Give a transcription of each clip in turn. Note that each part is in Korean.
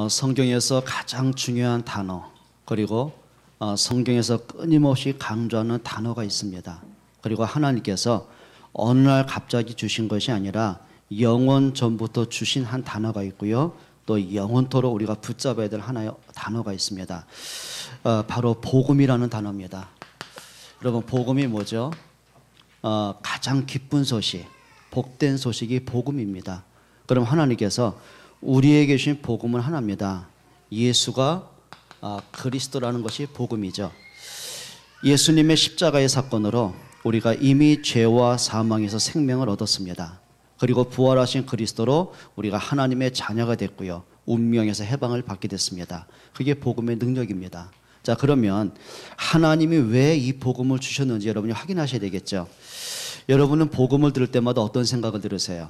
성경에서 가장 중요한 단어, 그리고 성경에서 끊임없이 강조하는 단어가 있습니다. 그리고 하나님께서 어느 날 갑자기 주신 것이 아니라 영원 전부터 주신 한 단어가 있고요, 또 영원토록 우리가 붙잡아야 될 하나의 단어가 있습니다. 바로 복음이라는 단어입니다. 여러분, 복음이 뭐죠? 가장 기쁜 소식, 복된 소식이 복음입니다. 그럼 하나님께서 우리에게 주신 복음은 하나입니다. 예수가 그리스도라는 것이 복음이죠. 예수님의 십자가의 사건으로 우리가 이미 죄와 사망에서 생명을 얻었습니다. 그리고 부활하신 그리스도로 우리가 하나님의 자녀가 됐고요, 운명에서 해방을 받게 됐습니다. 그게 복음의 능력입니다. 자, 그러면 하나님이 왜 이 복음을 주셨는지 여러분이 확인하셔야 되겠죠. 여러분은 복음을 들을 때마다 어떤 생각을 들으세요?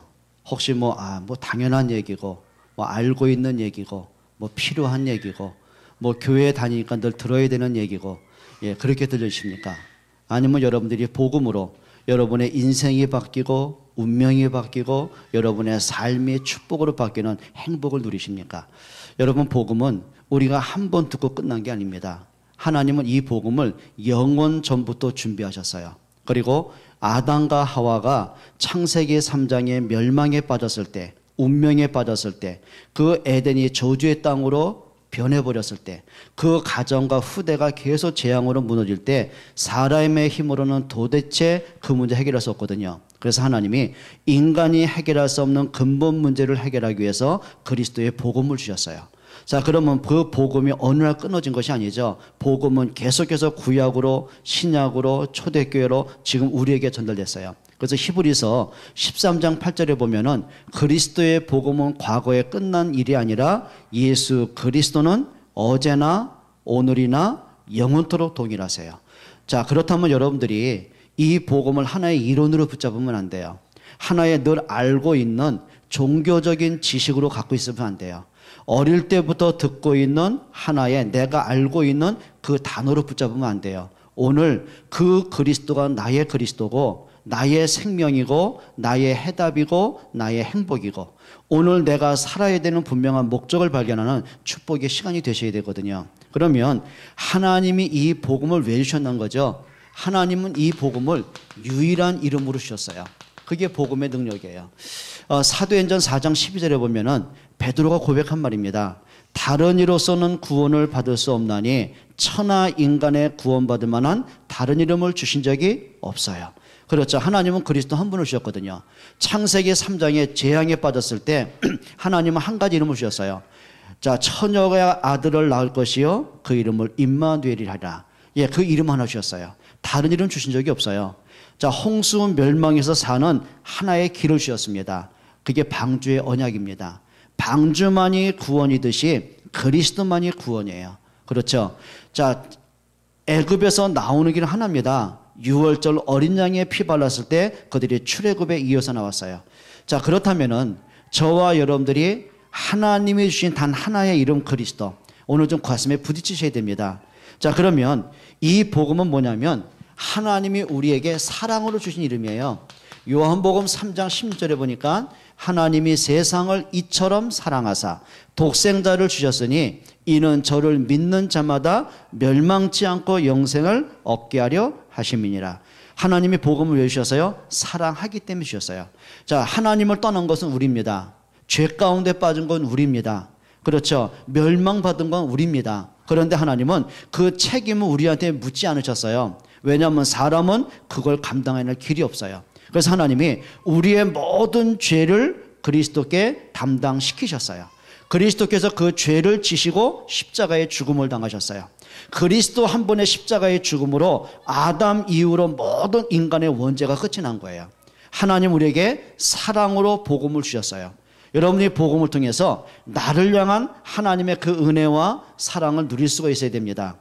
혹시 뭐 당연한 얘기고, 뭐 알고 있는 얘기고, 뭐 필요한 얘기고, 뭐 교회에 다니니까 늘 들어야 되는 얘기고, 그렇게 들리십니까? 아니면 여러분들이 복음으로 여러분의 인생이 바뀌고 운명이 바뀌고 여러분의 삶이 축복으로 바뀌는 행복을 누리십니까? 여러분, 복음은 우리가 한 번 듣고 끝난 게 아닙니다. 하나님은 이 복음을 영원 전부터 준비하셨어요. 그리고 아담과 하와가 창세기 3장의 멸망에 빠졌을 때, 운명에 빠졌을 때, 그 에덴이 저주의 땅으로 변해버렸을 때, 그 가정과 후대가 계속 재앙으로 무너질 때 사람의 힘으로는 도대체 그 문제 해결할 수 없거든요. 그래서 하나님이 인간이 해결할 수 없는 근본 문제를 해결하기 위해서 그리스도의 복음을 주셨어요. 자, 그러면 그 복음이 어느 날 끊어진 것이 아니죠. 복음은 계속해서 구약으로, 신약으로, 초대교회로 지금 우리에게 전달됐어요. 그래서 히브리서 13장 8절에 보면은 그리스도의 복음은 과거에 끝난 일이 아니라 예수 그리스도는 어제나 오늘이나 영원토록 동일하세요. 자, 그렇다면 여러분들이 이 복음을 하나의 이론으로 붙잡으면 안 돼요. 하나의 늘 알고 있는 종교적인 지식으로 갖고 있으면 안 돼요. 어릴 때부터 듣고 있는 하나의 내가 알고 있는 그 단어로 붙잡으면 안 돼요. 오늘 그 그리스도가 나의 그리스도고, 나의 생명이고, 나의 해답이고, 나의 행복이고, 오늘 내가 살아야 되는 분명한 목적을 발견하는 축복의 시간이 되셔야 되거든요. 그러면 하나님이 이 복음을 왜 주셨는 거죠? 하나님은 이 복음을 유일한 이름으로 주셨어요. 그게 복음의 능력이에요. 사도행전 4장 12절에 보면은 베드로가 고백한 말입니다. 다른 이로서는 구원을 받을 수 없나니 천하 인간의 구원받을 만한 다른 이름을 주신 적이 없어요. 그렇죠. 하나님은 그리스도 한 분을 주셨거든요. 창세기 3장에 재앙에 빠졌을 때 하나님은 한 가지 이름을 주셨어요. 자, 처녀가 아들을 낳을 것이요 그 이름을 임마누엘이라 하라. 그 이름 하나 주셨어요. 다른 이름 주신 적이 없어요. 자, 홍수 멸망에서 사는 하나의 길을 주셨습니다. 그게 방주의 언약입니다. 방주만이 구원이듯이 그리스도만이 구원이에요. 그렇죠. 자, 애굽에서 나오는 길은 하나입니다. 6월절 어린 양의 피 발랐을 때 그들이 출애굽에 이어서 나왔어요. 자, 그렇다면은 저와 여러분들이 하나님이 주신 단 하나의 이름 그리스도, 오늘 좀 가슴에 부딪히셔야 됩니다. 자, 그러면 이 복음은 뭐냐면 하나님이 우리에게 사랑으로 주신 이름이에요. 요한복음 3장 16절에 보니까 하나님이 세상을 이처럼 사랑하사 독생자를 주셨으니 이는 저를 믿는 자마다 멸망치 않고 영생을 얻게 하려 하심이니라. 하나님이 복음을 왜 주셨어요? 사랑하기 때문에 주셨어요. 자, 하나님을 떠난 것은 우리입니다. 죄 가운데 빠진 건 우리입니다. 그렇죠. 멸망받은 건 우리입니다. 그런데 하나님은 그 책임을 우리한테 묻지 않으셨어요. 왜냐하면 사람은 그걸 감당해낼 길이 없어요. 그래서 하나님이 우리의 모든 죄를 그리스도께 담당시키셨어요. 그리스도께서 그 죄를 지시고 십자가의 죽음을 당하셨어요. 그리스도 한 번의 십자가의 죽음으로 아담 이후로 모든 인간의 원죄가 끝이 난 거예요. 하나님 우리에게 사랑으로 복음을 주셨어요. 여러분이 복음을 통해서 나를 향한 하나님의 그 은혜와 사랑을 누릴 수가 있어야 됩니다.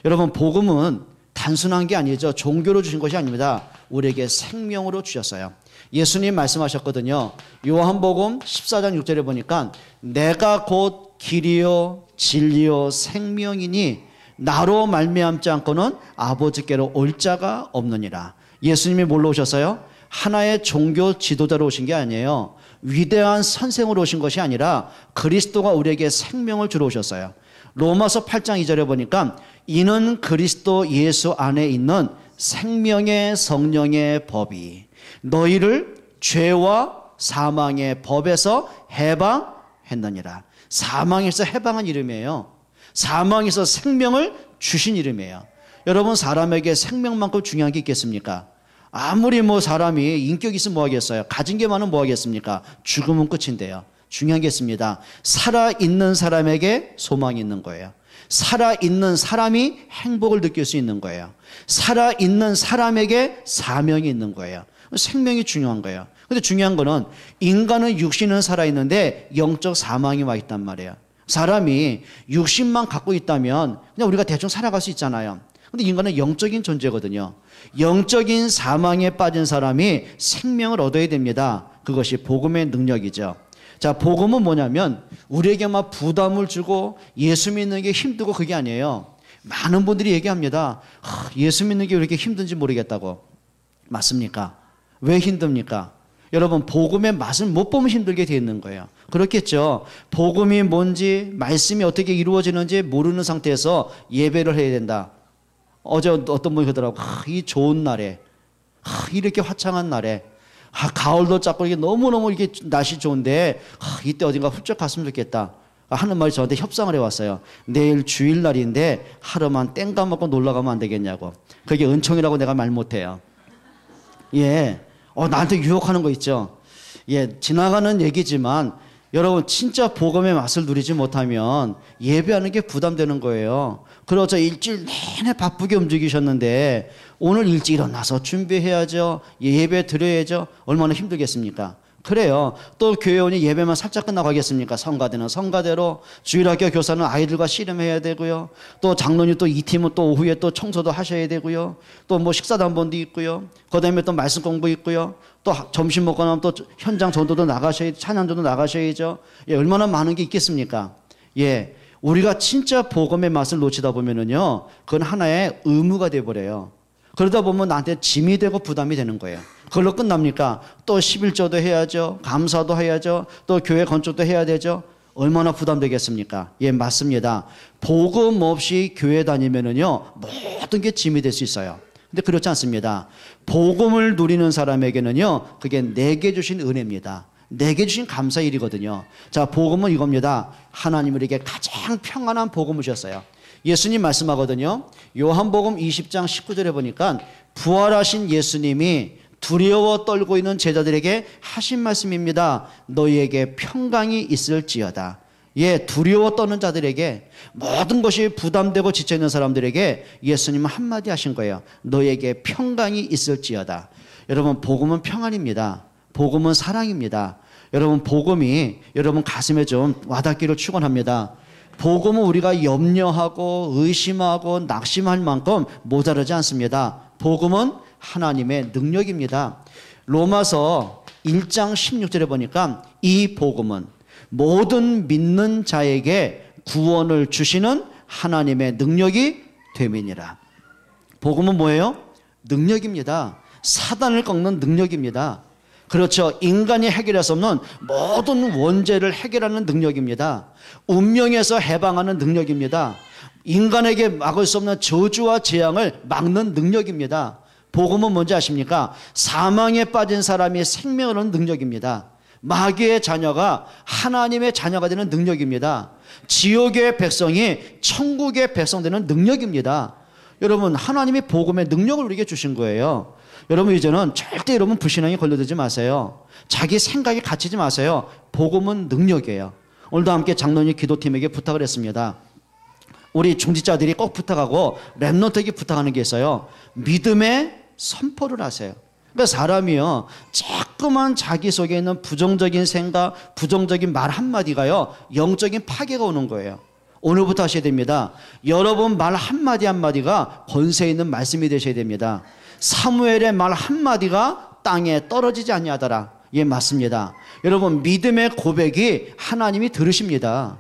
여러분, 복음은 단순한 게 아니죠. 종교로 주신 것이 아닙니다. 우리에게 생명으로 주셨어요. 예수님 말씀하셨거든요. 요한복음 14장 6절에 보니까 내가 곧 길이요 진리요 생명이니 나로 말미암지 않고는 아버지께로 올 자가 없느니라. 예수님이 뭘로 오셨어요? 하나의 종교 지도자로 오신 게 아니에요. 위대한 선생으로 오신 것이 아니라 그리스도가 우리에게 생명을 주러 오셨어요. 로마서 8장 2절에 보니까 이는 그리스도 예수 안에 있는 생명의 성령의 법이 너희를 죄와 사망의 법에서 해방했느니라. 사망에서 해방한 이름이에요. 사망에서 생명을 주신 이름이에요. 여러분, 사람에게 생명만큼 중요한 게 있겠습니까? 아무리 사람이 인격이 있으면 뭐 하겠어요? 가진 게 많으면 뭐 하겠습니까? 죽으면 끝인데요. 중요한 게 있습니다. 살아있는 사람에게 소망이 있는 거예요. 살아있는 사람이 행복을 느낄 수 있는 거예요. 살아있는 사람에게 사명이 있는 거예요. 생명이 중요한 거예요. 근데 중요한 거는 인간은 육신은 살아있는데 영적 사망이 와 있단 말이에요. 사람이 육신만 갖고 있다면 그냥 우리가 대충 살아갈 수 있잖아요. 근데 인간은 영적인 존재거든요. 영적인 사망에 빠진 사람이 생명을 얻어야 됩니다. 그것이 복음의 능력이죠. 자, 복음은 뭐냐면 우리에게 막 부담을 주고 예수 믿는 게 힘들고 그게 아니에요. 많은 분들이 얘기합니다. 예수 믿는 게 왜 이렇게 힘든지 모르겠다고. 맞습니까? 왜 힘듭니까? 여러분, 복음의 맛을 못 보면 힘들게 되어 있는 거예요. 그렇겠죠. 복음이 뭔지, 말씀이 어떻게 이루어지는지 모르는 상태에서 예배를 해야 된다. 어제 어떤 분이 그러더라고. 이 좋은 날에, 이렇게 화창한 날에, 가을도 작고 이게 너무너무 이게 날씨 좋은데, 이때 어딘가 훌쩍 갔으면 좋겠다 하는 말이 저한테 협상을 해왔어요. 내일 주일날인데 하루만 땡감 먹고 놀러 가면 안 되겠냐고. 그게 은총이라고 내가 말 못해요. 예. 나한테 유혹하는 거 있죠. 예. 지나가는 얘기지만 여러분, 진짜 복음의 맛을 누리지 못하면 예배하는 게 부담되는 거예요. 그렇죠. 일주일 내내 바쁘게 움직이셨는데 오늘 일찍 일어나서 준비해야죠. 예배 드려야죠. 얼마나 힘들겠습니까? 그래요. 또 교회 오니 예배만 살짝 끝나고 하겠습니까? 성가대는 성가대로, 주일학교 교사는 아이들과 씨름해야 되고요. 또 장로님 또 이 팀은 또 오후에 또 청소도 하셔야 되고요. 또 식사도 한 번도 있고요. 그 다음에 또 말씀 공부 있고요. 또 점심 먹고 나면 또 현장 전도도 나가셔야, 찬양전도 나가셔야죠. 예, 얼마나 많은 게 있겠습니까? 예. 우리가 진짜 복음의 맛을 놓치다 보면은요, 그건 하나의 의무가 돼버려요. 그러다 보면 나한테 짐이 되고 부담이 되는 거예요. 그걸로 끝납니까? 또 11조도 해야죠. 감사도 해야죠. 또 교회 건축도 해야 되죠. 얼마나 부담되겠습니까? 예, 맞습니다. 복음 없이 교회 다니면은요, 모든 게 짐이 될 수 있어요. 근데 그렇지 않습니다. 복음을 누리는 사람에게는요, 그게 내게 주신 은혜입니다. 내게 주신 감사의 일이거든요. 자, 복음은 이겁니다. 하나님 우리에게 가장 평안한 복음을 주셨어요. 예수님 말씀하거든요. 요한복음 20장 19절에 보니까 부활하신 예수님이 두려워 떨고 있는 제자들에게 하신 말씀입니다. 너희에게 평강이 있을지어다. 예, 두려워 떠는 자들에게, 모든 것이 부담되고 지쳐있는 사람들에게 예수님은 한마디 하신 거예요. 너희에게 평강이 있을지어다. 여러분, 복음은 평안입니다. 복음은 사랑입니다. 여러분, 복음이 여러분 가슴에 좀 와닿기를 축원합니다. 복음은 우리가 염려하고 의심하고 낙심할 만큼 모자르지 않습니다. 복음은 하나님의 능력입니다. 로마서 1장 16절에 보니까 이 복음은 모든 믿는 자에게 구원을 주시는 하나님의 능력이 됨이니라. 복음은 뭐예요? 능력입니다. 사단을 꺾는 능력입니다. 그렇죠. 인간이 해결할 수 없는 모든 원죄를 해결하는 능력입니다. 운명에서 해방하는 능력입니다. 인간에게 막을 수 없는 저주와 재앙을 막는 능력입니다. 복음은 뭔지 아십니까? 사망에 빠진 사람이 생명을 얻는 능력입니다. 마귀의 자녀가 하나님의 자녀가 되는 능력입니다. 지옥의 백성이 천국의 백성 되는 능력입니다. 여러분, 하나님이 복음의 능력을 우리에게 주신 거예요. 여러분, 이제는 절대 여러분 불신앙에 걸려들지 마세요. 자기 생각에 갇히지 마세요. 복음은 능력이에요. 오늘도 함께 장로님 기도팀에게 부탁을 했습니다. 우리 중직자들이 꼭 부탁하고 랩런트에게 부탁하는 게 있어요. 믿음의 선포를 하세요. 그러니까 사람이요, 자꾸만 자기 속에 있는 부정적인 생각, 부정적인 말 한마디가요, 영적인 파괴가 오는 거예요. 오늘부터 하셔야 됩니다. 여러분 말 한마디 한마디가 권세 있는 말씀이 되셔야 됩니다. 사무엘의 말 한마디가 땅에 떨어지지 아니하더라. 예, 맞습니다. 여러분, 믿음의 고백이 하나님이 들으십니다.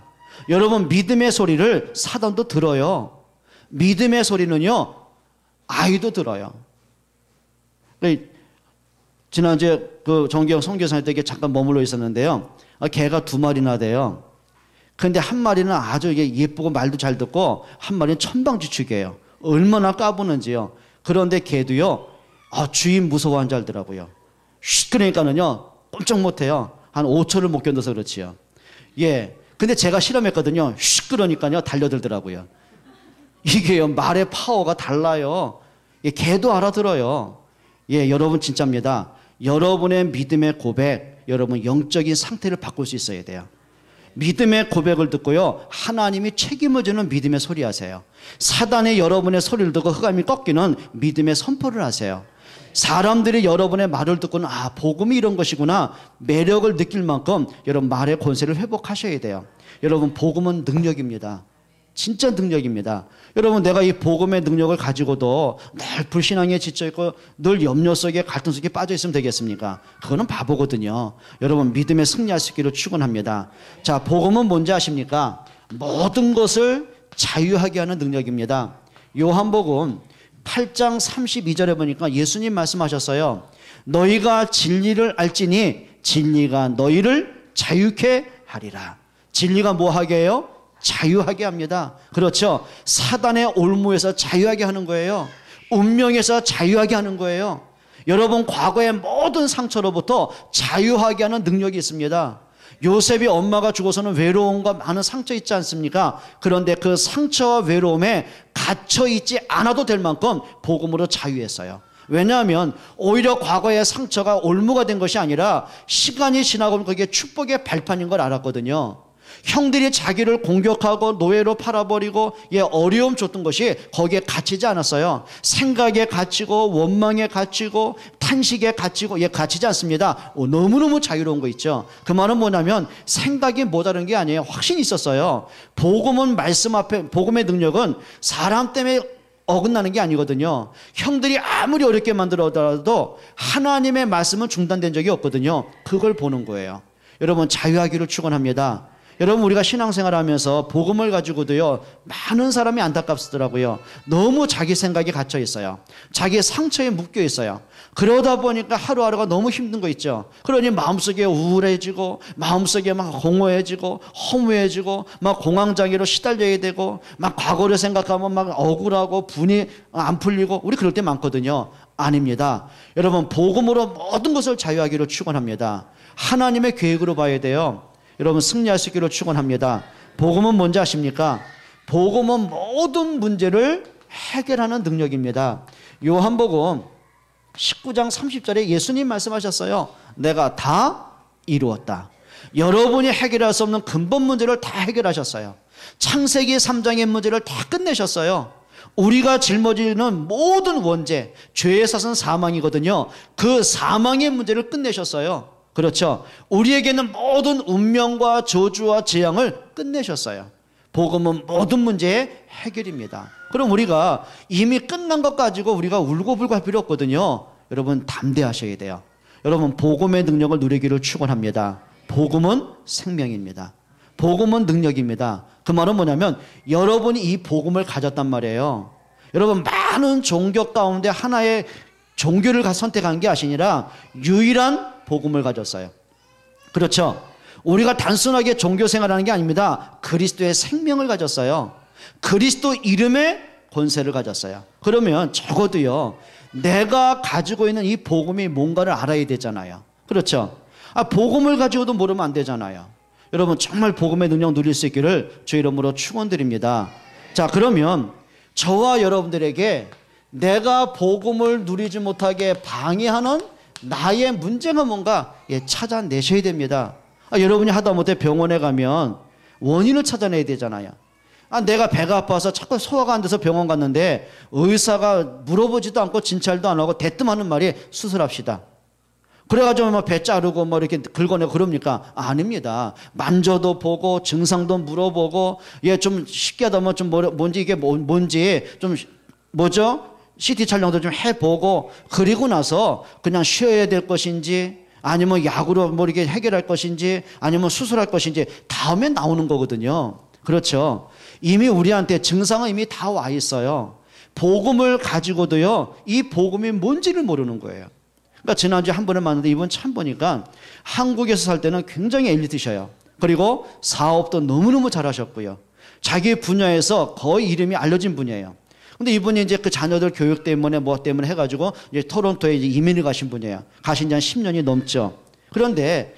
여러분, 믿음의 소리를 사단도 들어요. 믿음의 소리는요, 아이도 들어요. 지난주에 그 정기영 선교사님께 잠깐 머물러 있었는데요. 개가 2마리나 돼요. 근데 한 마리는 아주 예쁘고 말도 잘 듣고 한 마리는 천방지축이에요. 얼마나 까부는지요. 그런데 개도요. 주인 무서워한 줄 알더라고요. 그러니까는요. 꼼짝 못해요. 한 5초를 못 견뎌서 그렇지요. 예. 근데 제가 실험했거든요. 그러니까요. 달려들더라고요. 이게요. 말의 파워가 달라요. 예, 개도 알아들어요. 예, 여러분 진짜입니다. 여러분의 믿음의 고백, 여러분 영적인 상태를 바꿀 수 있어야 돼요. 믿음의 고백을 듣고요. 하나님이 책임을 지는 믿음의 소리 하세요. 사단이 여러분의 소리를 듣고 흑암이 꺾이는 믿음의 선포를 하세요. 사람들이 여러분의 말을 듣고는 복음이 이런 것이구나 매력을 느낄 만큼 여러분 말의 권세를 회복하셔야 돼요. 여러분 복음은 능력입니다. 진짜 능력입니다. 여러분 내가 이 복음의 능력을 가지고도 늘 불신앙에 지쳐있고 늘 염려 속에 갈등 속에 빠져있으면 되겠습니까? 그거는 바보거든요. 여러분 믿음에 승리할 수 있기를 축원합니다. 자, 복음은 뭔지 아십니까? 모든 것을 자유하게 하는 능력입니다. 요한복음 8장 32절에 보니까 예수님 말씀하셨어요. 너희가 진리를 알지니 진리가 너희를 자유케 하리라. 진리가 뭐 하게 해요? 자유하게 합니다. 그렇죠. 사단의 올무에서 자유하게 하는 거예요. 운명에서 자유하게 하는 거예요. 여러분 과거의 모든 상처로부터 자유하게 하는 능력이 있습니다. 요셉이 엄마가 죽어서는 외로움과 많은 상처 있지 않습니까? 그런데 그 상처와 외로움에 갇혀 있지 않아도 될 만큼 복음으로 자유했어요. 왜냐하면 오히려 과거의 상처가 올무가 된 것이 아니라 시간이 지나고 그게 축복의 발판인 걸 알았거든요. 형들이 자기를 공격하고 노예로 팔아버리고 어려움 줬던 것이 거기에 갇히지 않았어요. 생각에 갇히고 원망에 갇히고 탄식에 갇히고 갇히지 않습니다. 너무너무 자유로운 거 있죠. 그 말은 뭐냐면 생각이 모자란 게 아니에요. 확신이 있었어요. 복음은 말씀 앞에 복음의 능력은 사람 때문에 어긋나는 게 아니거든요. 형들이 아무리 어렵게 만들어도 하나님의 말씀은 중단된 적이 없거든요. 그걸 보는 거예요. 여러분 자유하기를 축원합니다. 여러분 우리가 신앙생활하면서 복음을 가지고도요 많은 사람이 안타깝더라고요. 너무 자기 생각에 갇혀 있어요. 자기의 상처에 묶여 있어요. 그러다 보니까 하루하루가 너무 힘든 거 있죠. 그러니 마음속에 우울해지고 마음속에 막 공허해지고 허무해지고 막 공황장애로 시달려야 되고 막 과거를 생각하면 막 억울하고 분이 안 풀리고 우리 그럴 때 많거든요. 아닙니다. 여러분 복음으로 모든 것을 자유하기를 축원합니다. 하나님의 계획으로 봐야 돼요. 여러분 승리할 수 있기를 축원합니다. 복음은 뭔지 아십니까? 복음은 모든 문제를 해결하는 능력입니다. 요한복음 19장 30절에 예수님 말씀하셨어요. 내가 다 이루었다. 여러분이 해결할 수 없는 근본 문제를 다 해결하셨어요. 창세기 3장의 문제를 다 끝내셨어요. 우리가 짊어지는 모든 원죄, 죄의 사슬은 사망이거든요. 그 사망의 문제를 끝내셨어요. 그렇죠. 우리에게는 모든 운명과 저주와 재앙을 끝내셨어요. 복음은 모든 문제의 해결입니다. 그럼 우리가 이미 끝난 것 가지고 우리가 울고불고 할 필요 없거든요. 여러분 담대하셔야 돼요. 여러분 복음의 능력을 누리기를 축원합니다. 복음은 생명입니다. 복음은 능력입니다. 그 말은 뭐냐면 여러분이 이 복음을 가졌단 말이에요. 여러분 많은 종교 가운데 하나의 종교를 선택한 게 아니라 유일한 복음을 가졌어요. 그렇죠. 우리가 단순하게 종교 생활하는 게 아닙니다. 그리스도의 생명을 가졌어요. 그리스도 이름의 권세를 가졌어요. 그러면 적어도요 내가 가지고 있는 이 복음이 뭔가를 알아야 되잖아요. 그렇죠. 복음을 가지고도 모르면 안 되잖아요. 여러분 정말 복음의 능력 누릴 수 있기를 주 이름으로 축원드립니다. 자, 그러면 저와 여러분들에게 내가 복음을 누리지 못하게 방해하는 나의 문제가 뭔가 찾아내셔야 됩니다. 여러분이 하다못해 병원에 가면 원인을 찾아내야 되잖아요. 내가 배가 아파서 자꾸 소화가 안 돼서 병원 갔는데 의사가 물어보지도 않고 진찰도 안 하고 대뜸 하는 말이 수술합시다. 그래가지고 뭐 배 자르고 뭐 이렇게 긁어내고 그럽니까? 아닙니다. 만져도 보고 증상도 물어보고 좀 쉽게 하다 보면 좀 뭔지 이게 뭔지 좀 뭐죠? CT 촬영도 좀 해보고 그리고 나서 그냥 쉬어야 될 것인지 아니면 약으로 뭐 이렇게 해결할 것인지 아니면 수술할 것인지 다음에 나오는 거거든요. 그렇죠. 이미 우리한테 증상은 이미 다 와 있어요. 복음을 가지고도요 이 복음이 뭔지를 모르는 거예요. 그러니까 지난주에 한 분을 만났는데 이분 참 보니까 한국에서 살 때는 굉장히 엘리트셔요. 그리고 사업도 너무너무 잘하셨고요. 자기 분야에서 거의 이름이 알려진 분이에요. 근데 이분이 이제 그 자녀들 교육 때문에 뭐 때문에 해가지고 이제 토론토에 이제 이민을 가신 분이에요. 가신 지 한 10년이 넘죠. 그런데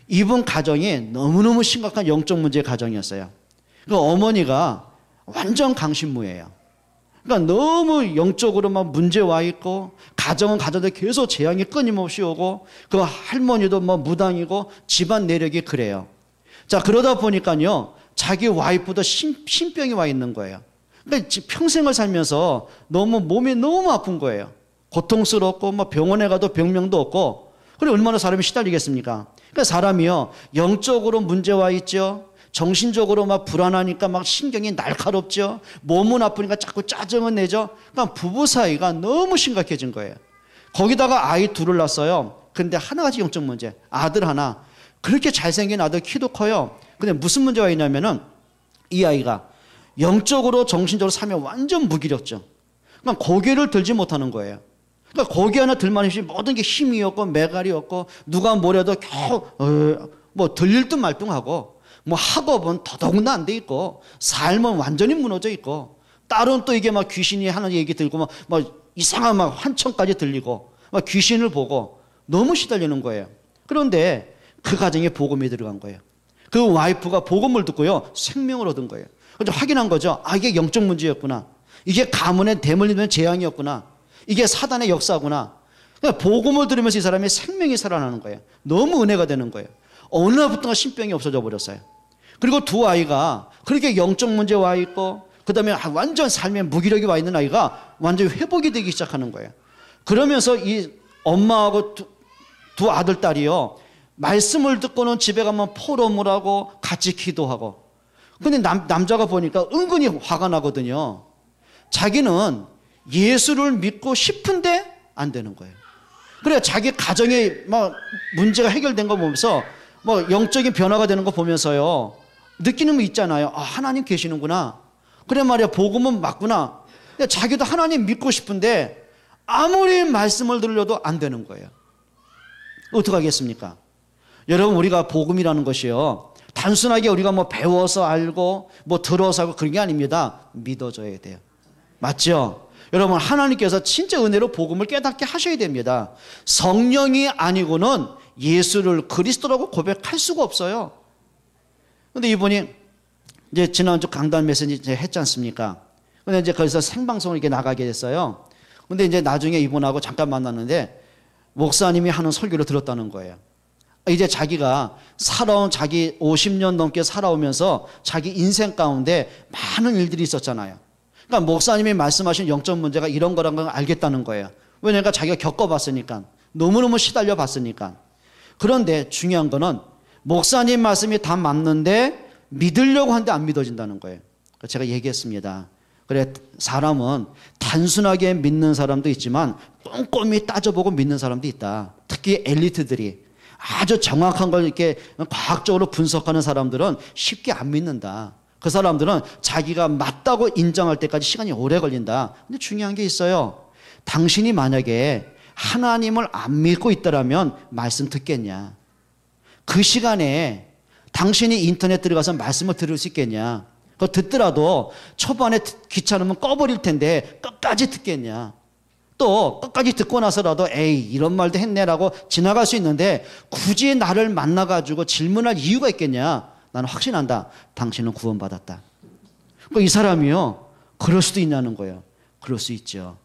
이분 가정이 너무너무 심각한 영적 문제의 가정이었어요. 그 어머니가 완전 강신무예요. 그러니까 너무 영적으로 막 문제 와 있고, 가정은 가정대 계속 재앙이 끊임없이 오고, 그 할머니도 뭐 무당이고, 집안 내력이 그래요. 자, 그러다 보니까요, 자기 와이프도 신병이 와 있는 거예요. 그러니까 평생을 살면서 너무 몸이 너무 아픈 거예요. 고통스럽고, 뭐 병원에 가도 병명도 없고, 그래 얼마나 사람이 시달리겠습니까? 그러니까 사람이요, 영적으로 문제 와 있죠. 정신적으로 막 불안하니까 막 신경이 날카롭죠. 몸은 아프니까 자꾸 짜증을 내죠. 그러니까 부부 사이가 너무 심각해진 거예요. 거기다가 아이 둘을 낳았어요. 근데 하나같이 영적 문제. 아들 하나. 그렇게 잘생긴 아들, 키도 커요. 근데 무슨 문제가 있냐면은 이 아이가 영적으로 정신적으로 살면 완전 무기력죠. 그러니까 고개를 들지 못하는 거예요. 그러니까 고개 하나 들만 있으면 모든 게 힘이 없고 매갈이 없고, 누가 뭐래도 겨우 뭐 들릴 듯 말뚱하고, 뭐 학업은 더더군다나 안 돼 있고, 삶은 완전히 무너져 있고, 딸은 또 이게 막 귀신이 하는 얘기 들고 막 이상한 막 환청까지 들리고 막 귀신을 보고 너무 시달리는 거예요. 그런데 그 가정에 복음이 들어간 거예요. 그 와이프가 복음을 듣고요, 생명을 얻은 거예요. 그래서 확인한 거죠. 아, 이게 영적 문제였구나. 이게 가문의 대물리는 재앙이었구나. 이게 사단의 역사구나. 그러니까 복음을 들으면서 이 사람이 생명이 살아나는 거예요. 너무 은혜가 되는 거예요. 어느 날부터 신병이 없어져 버렸어요. 그리고 두 아이가 그렇게 영적 문제 와 있고, 그 다음에 완전 삶에 무기력이 와 있는 아이가 완전히 회복이 되기 시작하는 거예요. 그러면서 이 엄마하고 두 아들, 딸이요, 말씀을 듣고는 집에 가면 포럼을 하고 같이 기도하고. 근데 남자가 보니까 은근히 화가 나거든요. 자기는 예수를 믿고 싶은데 안 되는 거예요. 그래 자기 가정에 막 문제가 해결된 거 보면서 뭐 영적인 변화가 되는 거 보면서요, 느끼는 거 있잖아요. 아, 하나님 계시는구나. 그래 말이야, 복음은 맞구나. 근데 자기도 하나님 믿고 싶은데 아무리 말씀을 들려도 안 되는 거예요. 어떻게 하겠습니까? 여러분, 우리가 복음이라는 것이요, 단순하게 우리가 뭐 배워서 알고 뭐 들어서 하고 그런 게 아닙니다. 믿어줘야 돼요. 맞죠? 여러분, 하나님께서 진짜 은혜로 복음을 깨닫게 하셔야 됩니다. 성령이 아니고는 예수를 그리스도라고 고백할 수가 없어요. 근데 이분이 이제 지난주 강단 메시지 이제 했지 않습니까? 근데 이제 거기서 생방송을 이렇게 나가게 됐어요. 근데 이제 나중에 이분하고 잠깐 만났는데 목사님이 하는 설교를 들었다는 거예요. 이제 자기가 살아온, 자기 50년 넘게 살아오면서 자기 인생 가운데 많은 일들이 있었잖아요. 그러니까 목사님이 말씀하신 영적 문제가 이런 거란 걸 알겠다는 거예요. 왜냐하면 자기가 겪어봤으니까, 너무너무 시달려 봤으니까. 그런데 중요한 거는 목사님 말씀이 다 맞는데 믿으려고 하는데 안 믿어진다는 거예요. 제가 얘기했습니다. 그래, 사람은 단순하게 믿는 사람도 있지만 꼼꼼히 따져보고 믿는 사람도 있다. 특히 엘리트들이 아주 정확한 걸 이렇게 과학적으로 분석하는 사람들은 쉽게 안 믿는다. 그 사람들은 자기가 맞다고 인정할 때까지 시간이 오래 걸린다. 근데 중요한 게 있어요. 당신이 만약에 하나님을 안 믿고 있더라면 말씀 듣겠냐? 그 시간에 당신이 인터넷 들어가서 말씀을 들을 수 있겠냐? 그거 듣더라도 초반에 귀찮으면 꺼버릴 텐데 끝까지 듣겠냐? 또 끝까지 듣고 나서라도 에이 이런 말도 했네라고 지나갈 수 있는데 굳이 나를 만나가지고 질문할 이유가 있겠냐? 나는 확신한다. 당신은 구원받았다. 이 사람이요, 그럴 수도 있냐는 거예요. 그럴 수 있죠.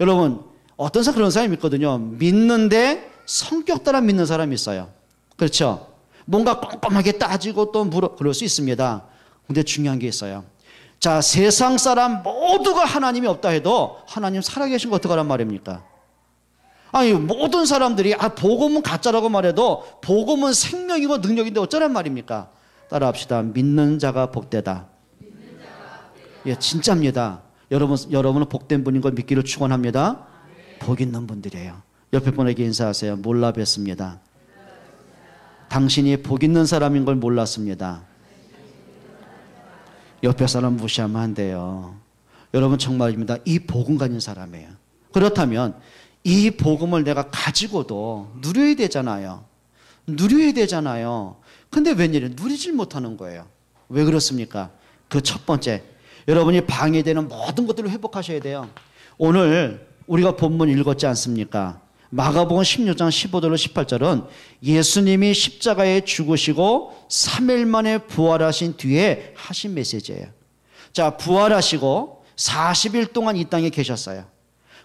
여러분, 어떤 사람 그런 사람이 있거든요. 믿는데 성격 따라 믿는 사람이 있어요. 그렇죠? 뭔가 꼼꼼하게 따지고 또 그럴 수 있습니다. 근데 중요한 게 있어요. 자, 세상 사람 모두가 하나님이 없다 해도 하나님 살아계신 거 어떡하란 말입니까? 아니, 모든 사람들이 복음은 가짜라고 말해도 복음은 생명이고 능력인데 어쩌란 말입니까? 따라합시다. 믿는 자가 복되다. 예, 진짜입니다. 여러분은 복된 분인 걸 믿기를 축원합니다. 복 있는 분들이에요. 옆에 분에게 인사하세요. 몰라 뵀습니다. 당신이 복 있는 사람인 걸 몰랐습니다. 옆에 사람 무시하면 안 돼요. 여러분 정말입니다. 이 복음 가진 사람이에요. 그렇다면 이 복음을 내가 가지고도 누려야 되잖아요. 누려야 되잖아요. 근데 웬일이에요? 누리질 못하는 거예요. 왜 그렇습니까? 그 첫 번째, 여러분이 방해되는 모든 것들을 회복하셔야 돼요. 오늘 우리가 본문 읽었지 않습니까? 마가복음 16장 15절로 18절은 예수님이 십자가에 죽으시고 3일 만에 부활하신 뒤에 하신 메시지예요. 자, 부활하시고 40일 동안 이 땅에 계셨어요.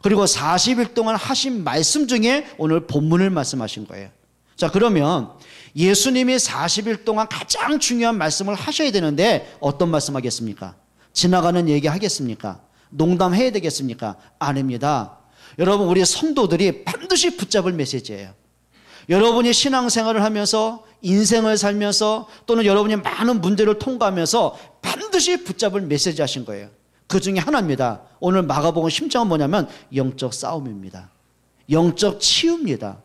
그리고 40일 동안 하신 말씀 중에 오늘 본문을 말씀하신 거예요. 자, 그러면 예수님이 40일 동안 가장 중요한 말씀을 하셔야 되는데 어떤 말씀 하겠습니까? 지나가는 얘기 하겠습니까? 농담해야 되겠습니까? 아닙니다. 여러분, 우리 성도들이 반드시 붙잡을 메시지예요. 여러분이 신앙생활을 하면서 인생을 살면서 또는 여러분이 많은 문제를 통과하면서 반드시 붙잡을 메시지 하신 거예요. 그 중에 하나입니다. 오늘 마가복음 10장은 뭐냐면 영적 싸움입니다. 영적 치유입니다.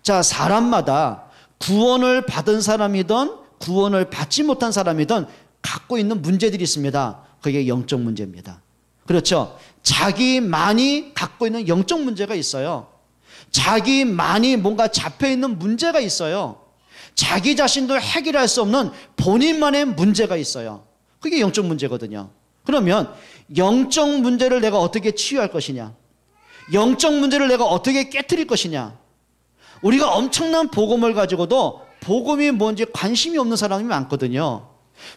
자, 사람마다 구원을 받은 사람이든 구원을 받지 못한 사람이든 갖고 있는 문제들이 있습니다. 그게 영적 문제입니다. 그렇죠? 자기만이 갖고 있는 영적 문제가 있어요. 자기만이 뭔가 잡혀있는 문제가 있어요. 자기 자신도 해결할 수 없는 본인만의 문제가 있어요. 그게 영적 문제거든요. 그러면 영적 문제를 내가 어떻게 치유할 것이냐? 영적 문제를 내가 어떻게 깨트릴 것이냐? 우리가 엄청난 복음을 가지고도 복음이 뭔지 관심이 없는 사람이 많거든요.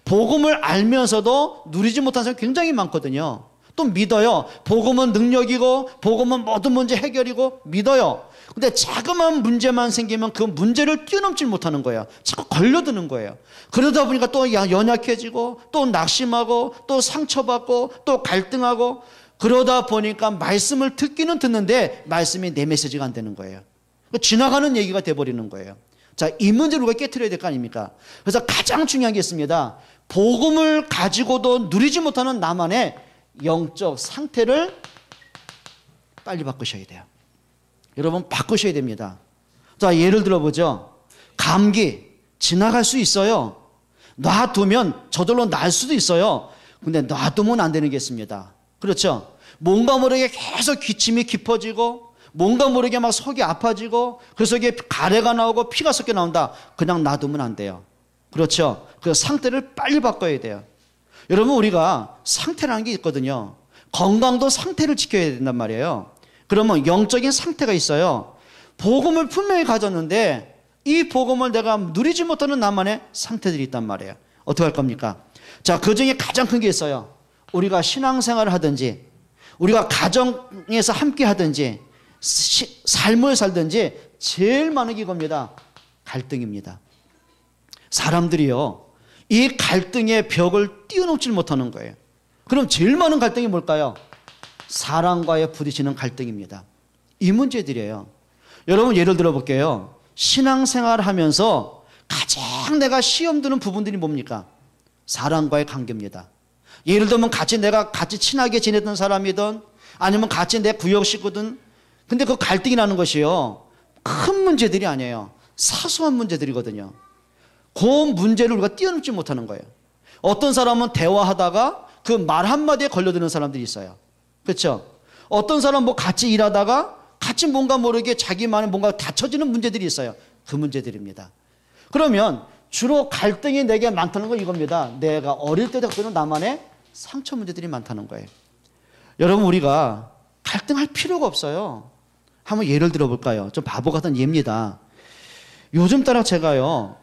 복음을 알면서도 누리지 못한 사람이 굉장히 많거든요. 또 믿어요. 복음은 능력이고 복음은 모든 문제 해결이고 믿어요. 근데 자그마한 문제만 생기면 그 문제를 뛰어넘지 못하는 거예요. 자꾸 걸려드는 거예요. 그러다 보니까 또 연약해지고 또 낙심하고 또 상처받고 또 갈등하고 그러다 보니까 말씀을 듣기는 듣는데 말씀이 내 메시지가 안 되는 거예요. 지나가는 얘기가 돼버리는 거예요. 자, 이 문제를 우리가 깨트려야 될 거 아닙니까? 그래서 가장 중요한 게 있습니다. 복음을 가지고도 누리지 못하는 나만의 영적 상태를 빨리 바꾸셔야 돼요. 여러분, 바꾸셔야 됩니다. 자, 예를 들어보죠. 감기 지나갈 수 있어요. 놔두면 저절로 날 수도 있어요. 근데 놔두면 안 되는 게 있습니다. 그렇죠? 뭔가 모르게 계속 기침이 깊어지고 뭔가 모르게 막 속이 아파지고 그 속에 가래가 나오고 피가 섞여 나온다. 그냥 놔두면 안 돼요. 그렇죠? 그 상태를 빨리 바꿔야 돼요. 여러분, 우리가 상태라는 게 있거든요. 건강도 상태를 지켜야 된단 말이에요. 그러면 영적인 상태가 있어요. 복음을 분명히 가졌는데 이 복음을 내가 누리지 못하는 나만의 상태들이 있단 말이에요. 어떻게 할 겁니까? 자, 그 중에 가장 큰 게 있어요. 우리가 신앙생활을 하든지 우리가 가정에서 함께 하든지 삶을 살든지 제일 많은 게 이겁니다. 갈등입니다. 사람들이요, 이 갈등의 벽을 뛰어넘지 못하는 거예요. 그럼 제일 많은 갈등이 뭘까요? 사랑과의 부딪히는 갈등입니다. 이 문제들이에요. 여러분, 예를 들어 볼게요. 신앙생활 하면서 가장 내가 시험 드는 부분들이 뭡니까? 사랑과의 관계입니다. 예를 들면 내가 같이 친하게 지냈던 사람이든 아니면 같이 내 구역 식구든, 근데 그 갈등이 나는 것이요, 큰 문제들이 아니에요. 사소한 문제들이거든요. 그 문제를 우리가 뛰어넘지 못하는 거예요. 어떤 사람은 대화하다가 그 말 한마디에 걸려드는 사람들이 있어요. 그렇죠? 어떤 사람 같이 일하다가 같이 뭔가 모르게 자기만의 뭔가 다쳐지는 문제들이 있어요. 그 문제들입니다. 그러면 주로 갈등이 내게 많다는 건 이겁니다. 내가 어릴 때 겪는 나만의 상처 문제들이 많다는 거예요. 여러분, 우리가 갈등할 필요가 없어요. 한번 예를 들어볼까요? 좀 바보 같은 예입니다. 요즘 따라 제가요,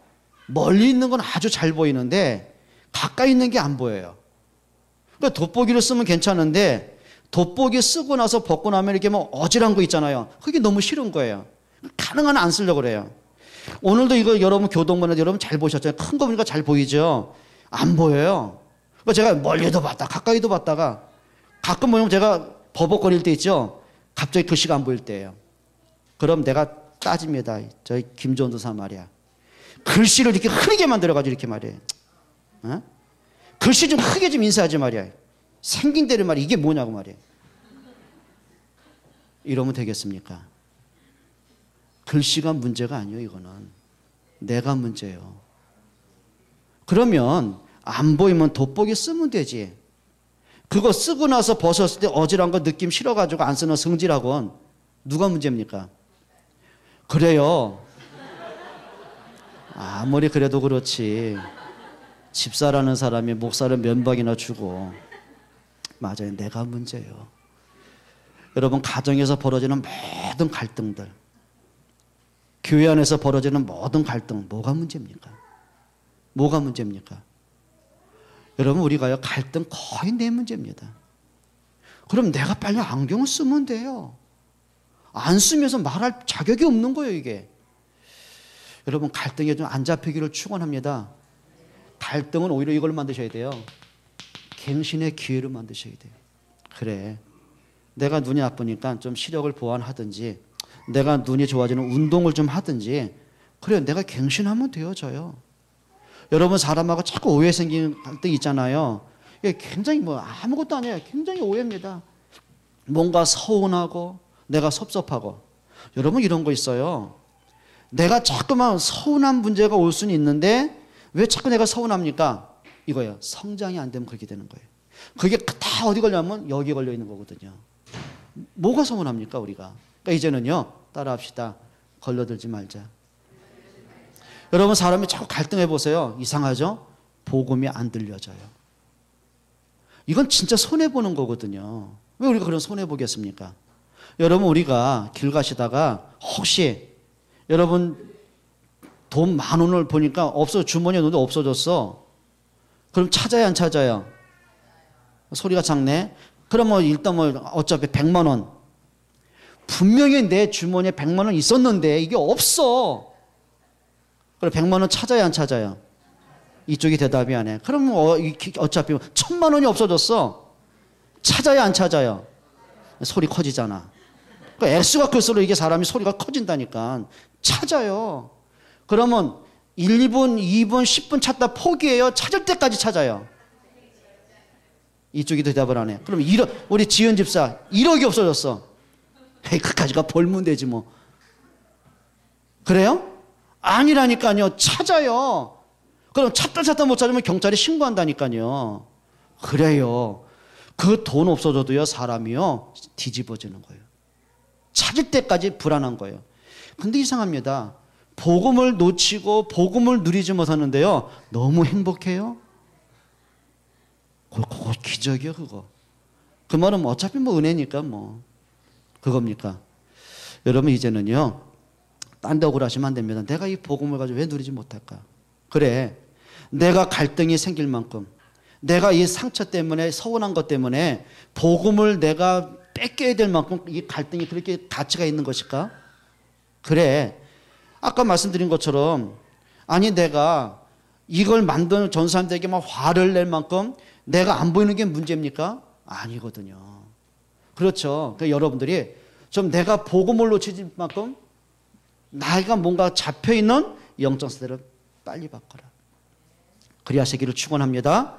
멀리 있는 건 아주 잘 보이는데 가까이 있는 게 안 보여요. 그러니까 돋보기를 쓰면 괜찮은데 돋보기 쓰고 나서 벗고 나면 이렇게 어질한 거 있잖아요. 그게 너무 싫은 거예요. 가능한 한 안 쓰려고 그래요. 오늘도 이거 여러분 교동문화도 여러분 잘 보셨잖아요. 큰 거 보니까 잘 보이죠? 안 보여요. 그러니까 제가 멀리도 봤다 가까이도 봤다가 가끔 보면 제가 버벅거릴 때 있죠? 갑자기 글씨가 안 보일 때예요. 그럼 내가 따집니다. 저희 김전도사 말이야. 글씨를 이렇게 흐리게 만들어가지고 이렇게 말이에요. 어? 글씨 좀 크게 좀 인쇄하지 말이야. 생긴 대로 말이야. 이게 뭐냐고 말이야. 이러면 되겠습니까? 글씨가 문제가 아니에요. 이거는 내가 문제예요. 그러면 안 보이면 돋보기 쓰면 되지. 그거 쓰고 나서 벗었을 때 어질한 거 느낌 싫어가지고 안 쓰는 성질학원 누가 문제입니까? 그래요. 아무리 그래도 그렇지. 집사라는 사람이 목사를 면박이나 주고. 맞아요. 내가 문제예요. 여러분, 가정에서 벌어지는 모든 갈등들, 교회 안에서 벌어지는 모든 갈등, 뭐가 문제입니까? 뭐가 문제입니까? 여러분, 우리가요, 갈등 거의 내 문제입니다. 그럼 내가 빨리 안경을 쓰면 돼요. 안 쓰면서 말할 자격이 없는 거예요, 이게. 여러분, 갈등에 좀 안 잡히기를 축원합니다. 갈등은 오히려 이걸 만드셔야 돼요. 갱신의 기회를 만드셔야 돼요. 그래, 내가 눈이 나쁘니까 좀 시력을 보완하든지, 내가 눈이 좋아지는 운동을 좀 하든지, 그래, 내가 갱신하면 되어져요. 여러분, 사람하고 자꾸 오해 생기는 갈등이 있잖아요. 이게 굉장히 아무것도 아니에요. 굉장히 오해입니다. 뭔가 서운하고 내가 섭섭하고. 여러분, 이런 거 있어요. 내가 자꾸만 서운한 문제가 올 수는 있는데 왜 자꾸 내가 서운합니까? 이거예요. 성장이 안 되면 그렇게 되는 거예요. 그게 다 어디 걸려면 여기 걸려 있는 거거든요. 뭐가 서운합니까, 우리가? 그러니까 이제는요, 따라합시다. 걸려들지 말자. 여러분, 사람이 자꾸 갈등해 보세요. 이상하죠? 복음이 안 들려져요. 이건 진짜 손해보는 거거든요. 왜 우리가 그런 손해보겠습니까? 여러분, 우리가 길 가시다가 혹시 여러분 돈 10,000원을 보니까 주머니에 넣는데 없어졌어. 그럼 찾아야 안 찾아요? 소리가 작네. 그럼 일단 어차피 100만 원. 분명히 내 주머니에 100만 원 있었는데 이게 없어. 그럼 100만 원 찾아야 안 찾아요? 이쪽이 대답이 안 해. 그럼 어차피 1,000만 원이 없어졌어. 찾아야 안 찾아요? 소리 커지잖아. 그러니까 액수가 클수록 이게 사람이 소리가 커진다니까. 찾아요. 그러면 1분, 2분, 10분 찾다 포기해요? 찾을 때까지 찾아요? 이쪽이 대답을 안 해. 그럼 우리 지은 집사 1억이 없어졌어. 에이, 그까지가 벌면 되지 뭐. 그래요? 아니라니까요. 찾아요. 그럼 찾다 못 찾으면 경찰에 신고한다니까요. 그래요. 그 돈 없어져도요, 사람이요, 뒤집어지는 거예요. 찾을 때까지 불안한 거예요. 근데 이상합니다. 복음을 놓치고 복음을 누리지 못하는데요, 너무 행복해요. 그거 기적이요, 그거. 그 말은 어차피 은혜니까 그겁니까? 여러분, 이제는요, 딴 데 억울하시면 안 됩니다. 내가 이 복음을 가지고 왜 누리지 못할까? 그래, 내가 갈등이 생길 만큼, 내가 이 상처 때문에, 서운한 것 때문에 복음을 내가 뺏겨야 될 만큼 이 갈등이 그렇게 가치가 있는 것일까? 그래, 아까 말씀드린 것처럼, 아니 내가 이걸 만드는 전사람들에게 막 화를 낼 만큼 내가 안 보이는 게 문제입니까? 아니거든요. 그렇죠. 그러니까 여러분들이 좀 내가 복음을 놓치지 만큼 나이가 뭔가 잡혀있는 영적 세대를 빨리 바꿔라. 그리하시기를 축원합니다.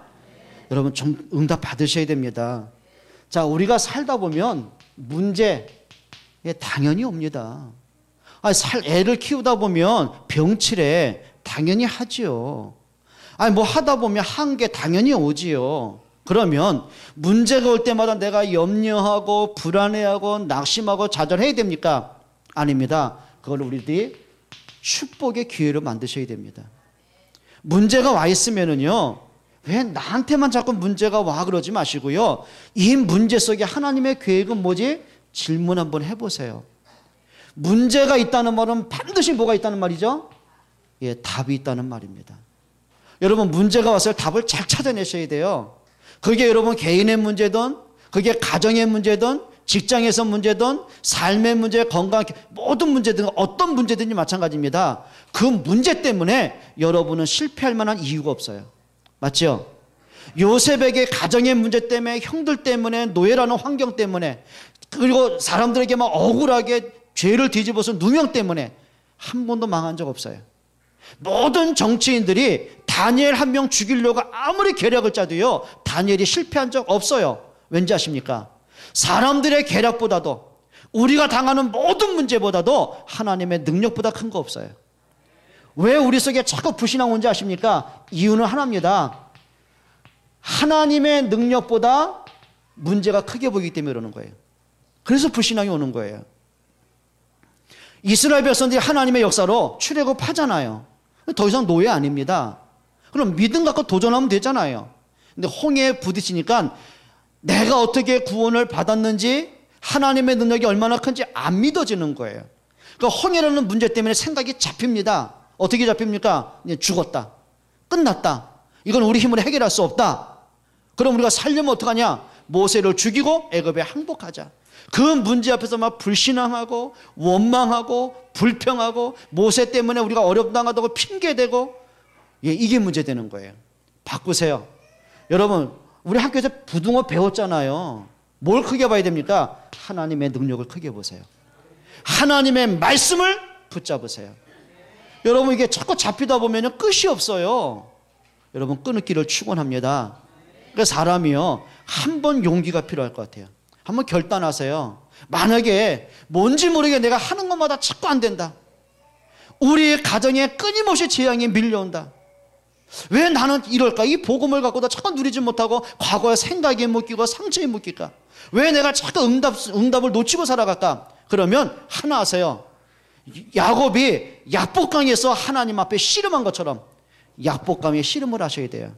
여러분, 좀 응답 받으셔야 됩니다. 자, 우리가 살다 보면 문제 당연히 옵니다. 애를 키우다 보면 병치레 당연히 하지요. 하다 보면 한계 당연히 오지요. 그러면 문제가 올 때마다 내가 염려하고 불안해하고 낙심하고 좌절해야 됩니까? 아닙니다. 그걸 우리들이 축복의 기회로 만드셔야 됩니다. 문제가 와 있으면은요, 왜 나한테만 자꾸 문제가 와 그러지 마시고요, 이 문제 속에 하나님의 계획은 뭐지? 질문 한번 해보세요. 문제가 있다는 말은 반드시 뭐가 있다는 말이죠? 예, 답이 있다는 말입니다. 여러분, 문제가 왔을 때 답을 잘 찾아내셔야 돼요. 그게 여러분 개인의 문제든, 그게 가정의 문제든, 직장에서 문제든, 삶의 문제, 건강, 모든 문제든, 어떤 문제든지 마찬가지입니다. 그 문제 때문에 여러분은 실패할 만한 이유가 없어요. 맞죠? 요셉에게 가정의 문제 때문에, 형들 때문에, 노예라는 환경 때문에, 그리고 사람들에게 막 억울하게 죄를 뒤집어서 누명 때문에 한 번도 망한 적 없어요. 모든 정치인들이 다니엘 한 명 죽이려고 아무리 계략을 짜도요, 다니엘이 실패한 적 없어요. 왠지 아십니까? 사람들의 계략보다도, 우리가 당하는 모든 문제보다도 하나님의 능력보다 큰 거 없어요. 왜 우리 속에 자꾸 불신앙 오는지 아십니까? 이유는 하나입니다. 하나님의 능력보다 문제가 크게 보이기 때문에 그러는 거예요. 그래서 불신앙이 오는 거예요. 이스라엘 백성들이 하나님의 역사로 출애굽하잖아요. 더 이상 노예 아닙니다. 그럼 믿음 갖고 도전하면 되잖아요. 근데 홍해에 부딪히니까 내가 어떻게 구원을 받았는지 하나님의 능력이 얼마나 큰지 안 믿어지는 거예요. 그러니까 홍해라는 문제 때문에 생각이 잡힙니다. 어떻게 잡힙니까? 이제 죽었다. 끝났다. 이건 우리 힘으로 해결할 수 없다. 그럼 우리가 살려면 어떡하냐? 모세를 죽이고 애굽에 항복하자. 그 문제 앞에서 막 불신앙하고 원망하고 불평하고 모세 때문에 우리가 어렵당하다고 핑계대고, 이게 문제되는 거예요. 바꾸세요. 여러분, 우리 학교에서 부등호 배웠잖아요. 뭘 크게 봐야 됩니까? 하나님의 능력을 크게 보세요. 하나님의 말씀을 붙잡으세요. 여러분, 이게 자꾸 잡히다 보면 끝이 없어요. 여러분, 끊기를 축원합니다. 그러니까 사람이요, 한 번 용기가 필요할 것 같아요. 한번 결단하세요. 만약에 뭔지 모르게 내가 하는 것마다 자꾸 안 된다. 우리 가정에 끊임없이 재앙이 밀려온다. 왜 나는 이럴까? 이 복음을 갖고도 자꾸 누리지 못하고 과거의 생각에 묶이고 상처에 묶일까? 왜 내가 자꾸 응답을 놓치고 살아갈까? 그러면 하나 하세요. 야곱이 약복강에서 하나님 앞에 씨름한 것처럼 약복강에 씨름을 하셔야 돼요.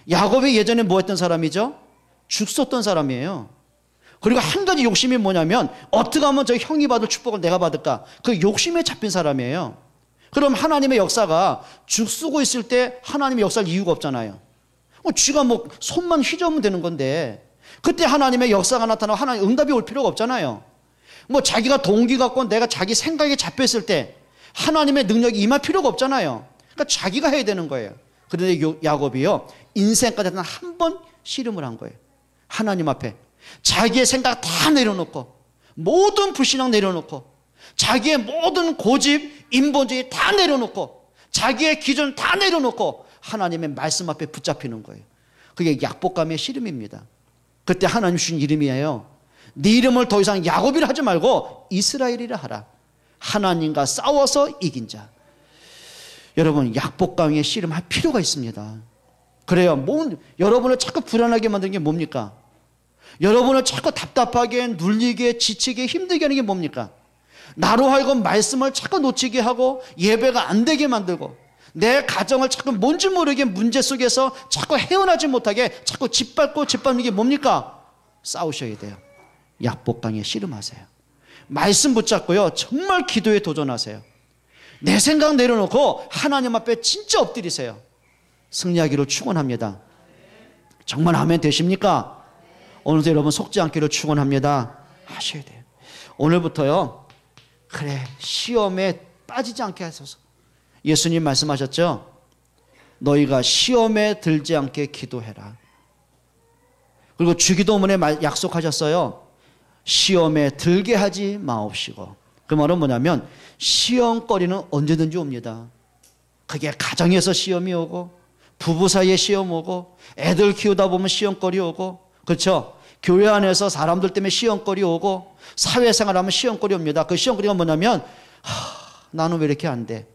야곱이 예전에 뭐 했던 사람이죠? 죽 쏟던 사람이에요. 그리고 한 가지 욕심이 뭐냐면 어떻게 하면 저 형이 받을 축복을 내가 받을까? 그 욕심에 잡힌 사람이에요. 그럼 하나님의 역사가 죽 쓰고 있을 때 하나님의 역사할 이유가 없잖아요. 쥐가 뭐 손만 휘저으면 되는 건데 그때 하나님의 역사가 나타나고 하나님 응답이 올 필요가 없잖아요. 뭐 자기가 동기 갖고 내가 자기 생각에 잡혔을 때 하나님의 능력이 임할 필요가 없잖아요. 그러니까 자기가 해야 되는 거예요. 그런데 야곱이요, 인생까지 한 번 씨름을 한 거예요. 하나님 앞에 자기의 생각 다 내려놓고 모든 불신앙 내려놓고 자기의 모든 고집, 인본주의 다 내려놓고 자기의 기준 다 내려놓고 하나님의 말씀 앞에 붙잡히는 거예요. 그게 약복감의 씨름입니다. 그때 하나님 주신 이름이에요. 네 이름을 더 이상 야곱이라 하지 말고 이스라엘이라 하라. 하나님과 싸워서 이긴 자. 여러분, 약복강에 씨름할 필요가 있습니다. 그래요. 여러분을 자꾸 불안하게 만드는 게 뭡니까? 여러분을 자꾸 답답하게, 눌리게, 지치게, 힘들게 하는 게 뭡니까? 나로 하여금 말씀을 자꾸 놓치게 하고 예배가 안 되게 만들고 내 가정을 자꾸 뭔지 모르게 문제 속에서 자꾸 헤어나지 못하게 자꾸 짓밟는 게 뭡니까? 싸우셔야 돼요. 약복강에 씨름하세요. 말씀 붙잡고요, 정말 기도에 도전하세요. 내 생각 내려놓고 하나님 앞에 진짜 엎드리세요. 승리하기를 축원합니다. 정말 아멘 되십니까? 오늘도 여러분 속지 않기를 축원합니다. 하셔야 돼요. 오늘부터요, 그래, 시험에 빠지지 않게 하소서. 예수님 말씀하셨죠? 너희가 시험에 들지 않게 기도해라. 그리고 주기도문에 약속하셨어요. 시험에 들게 하지 마옵시고. 그 말은 뭐냐면 시험거리는 언제든지 옵니다. 그게 가정에서 시험이 오고 부부 사이에 시험 오고 애들 키우다 보면 시험거리 오고, 그렇죠? 교회 안에서 사람들 때문에 시험거리 오고 사회생활하면 시험거리 옵니다. 그 시험거리가 뭐냐면 나는 왜 이렇게 안 돼?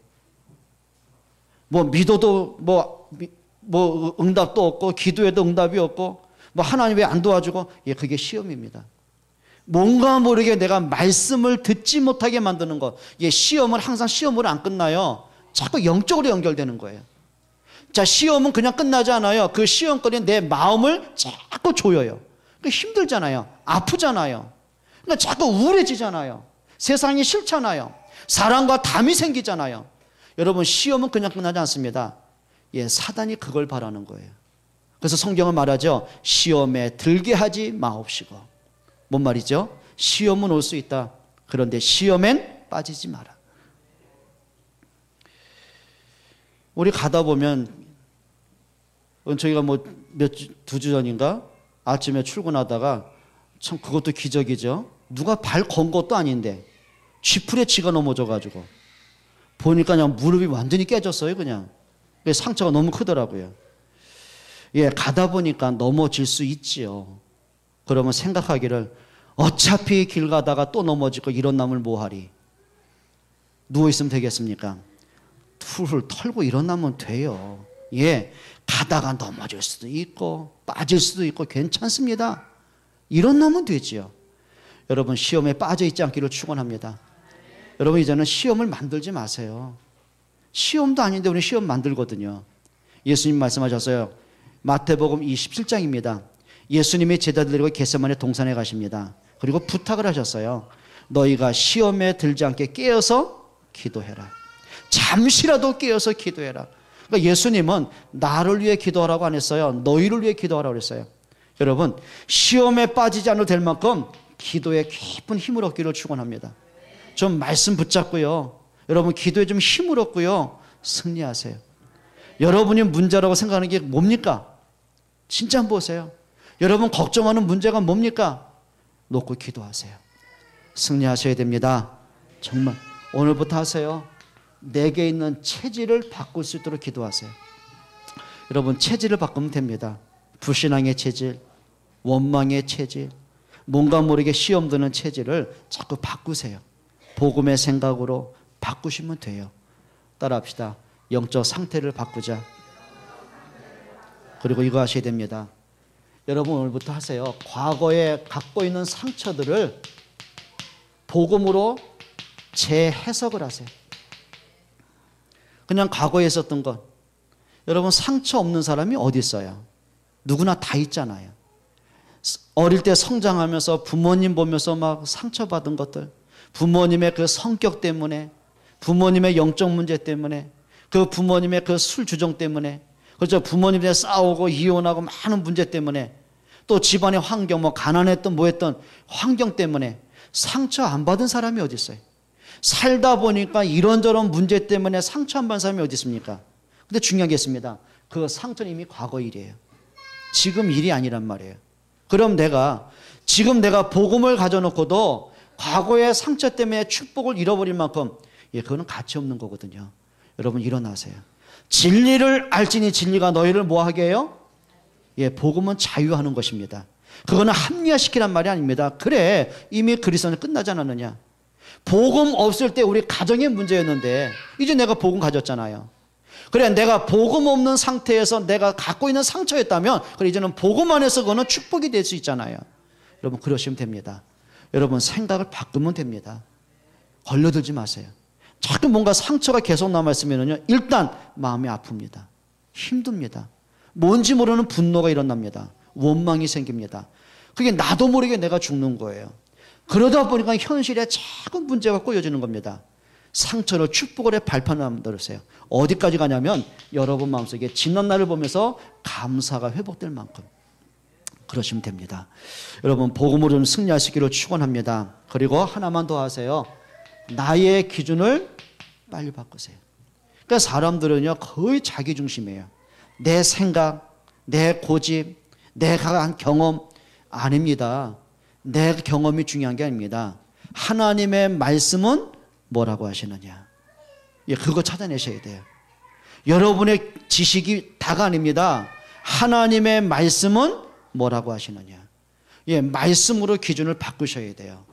뭐 믿어도 뭐 응답도 없고 기도해도 응답이 없고 뭐 하나님 왜 안 도와주고, 그게 시험입니다. 뭔가 모르게 내가 말씀을 듣지 못하게 만드는 것. 시험은 항상 시험으로 안 끝나요. 자꾸 영적으로 연결되는 거예요. 자, 시험은 그냥 끝나지 않아요. 그 시험거리는 내 마음을 자꾸 조여요. 그러니까 힘들잖아요. 아프잖아요. 그러니까 자꾸 우울해지잖아요. 세상이 싫잖아요. 사랑과 담이 생기잖아요. 여러분, 시험은 그냥 끝나지 않습니다. 사단이 그걸 바라는 거예요. 그래서 성경은 말하죠. 시험에 들게 하지 마옵시고. 뭔 말이죠? 시험은 올 수 있다. 그런데 시험엔 빠지지 마라. 우리 가다 보면 저희가 두 주 전인가 아침에 출근하다가 참 그것도 기적이죠. 누가 발 건 것도 아닌데 쥐풀에 쥐가 넘어져가지고 보니까 그냥 무릎이 완전히 깨졌어요. 그냥 상처가 너무 크더라고요. 가다 보니까 넘어질 수 있지요. 그러면 생각하기를 어차피 길 가다가 또 넘어지고 일어나면 뭐하리? 누워있으면 되겠습니까? 툴툴 털고 일어나면 돼요. 가다가 넘어질 수도 있고 빠질 수도 있고 괜찮습니다. 일어나면 되지요. 여러분, 시험에 빠져있지 않기를 축원합니다. 여러분 이제는 시험을 만들지 마세요. 시험도 아닌데 우리 시험 만들거든요. 예수님 말씀하셨어요. 마태복음 27장입니다. 예수님이 제자들과 겟세마네 동산에 가십니다. 그리고 부탁을 하셨어요. 너희가 시험에 들지 않게 깨어서 기도해라. 잠시라도 깨어서 기도해라. 그러니까 예수님은 나를 위해 기도하라고 안 했어요. 너희를 위해 기도하라고 그랬어요. 여러분 시험에 빠지지 않아도 될 만큼 기도에 깊은 힘을 얻기를 축원합니다. 좀 말씀 붙잡고요. 여러분 기도에 좀 힘을 얻고요. 승리하세요. 여러분이 문제라고 생각하는 게 뭡니까? 진짜 한번 보세요. 여러분 걱정하는 문제가 뭡니까? 놓고 기도하세요. 승리하셔야 됩니다. 정말 오늘부터 하세요. 내게 있는 체질을 바꿀 수 있도록 기도하세요. 여러분 체질을 바꾸면 됩니다. 불신앙의 체질, 원망의 체질, 뭔가 모르게 시험 드는 체질을 자꾸 바꾸세요. 복음의 생각으로 바꾸시면 돼요. 따라합시다. 영적 상태를 바꾸자. 그리고 이거 하셔야 됩니다. 여러분 오늘부터 하세요. 과거에 갖고 있는 상처들을 복음으로 재해석을 하세요. 그냥 과거에 있었던 것. 여러분 상처 없는 사람이 어디 있어요? 누구나 다 있잖아요. 어릴 때 성장하면서 부모님 보면서 막 상처받은 것들, 부모님의 그 성격 때문에, 부모님의 영적 문제 때문에, 그 부모님의 그 술 주정 때문에, 그렇죠? 부모님과 싸우고 이혼하고 많은 문제 때문에, 또 집안의 환경, 뭐 가난했던 뭐했던 환경 때문에 상처 안 받은 사람이 어디 있어요? 살다 보니까 이런저런 문제 때문에 상처 안 받은 사람이 어디 있습니까? 근데 중요한 게 있습니다. 그 상처는 이미 과거 일이에요. 지금 일이 아니란 말이에요. 그럼 지금 내가 복음을 가져놓고도 과거의 상처 때문에 축복을 잃어버릴 만큼, 그거는 가치 없는 거거든요. 여러분 일어나세요. 진리를 알지니 진리가 너희를 뭐하게 해요? 복음은 자유하는 것입니다. 그거는 합리화시키란 말이 아닙니다. 그래 이미 그리스도는 끝나지 않았느냐. 복음 없을 때 우리 가정의 문제였는데 이제 내가 복음 가졌잖아요. 그래 내가 복음 없는 상태에서 내가 갖고 있는 상처였다면 그래 이제는 복음 안에서 그거는 축복이 될 수 있잖아요. 여러분 그러시면 됩니다. 여러분 생각을 바꾸면 됩니다. 걸려들지 마세요. 자꾸 뭔가 상처가 계속 남아있으면요 일단 마음이 아픕니다. 힘듭니다. 뭔지 모르는 분노가 일어납니다. 원망이 생깁니다. 그게 나도 모르게 내가 죽는 거예요. 그러다 보니까 현실에 작은 문제가 꼬여지는 겁니다. 상처를 축복으로 발판을 만들으세요. 어디까지 가냐면 여러분 마음속에 지난 날을 보면서 감사가 회복될 만큼 그러시면 됩니다. 여러분 복음으로 좀 승리하시기를 축원합니다. 그리고 하나만 더 하세요. 나의 기준을 빨리 바꾸세요. 그러니까 사람들은요 거의 자기 중심이에요. 내 생각, 내 고집, 내가 한 경험 아닙니다. 내 경험이 중요한 게 아닙니다. 하나님의 말씀은 뭐라고 하시느냐. 그거 찾아내셔야 돼요. 여러분의 지식이 다가 아닙니다. 하나님의 말씀은 뭐라고 하시느냐. 말씀으로 기준을 바꾸셔야 돼요.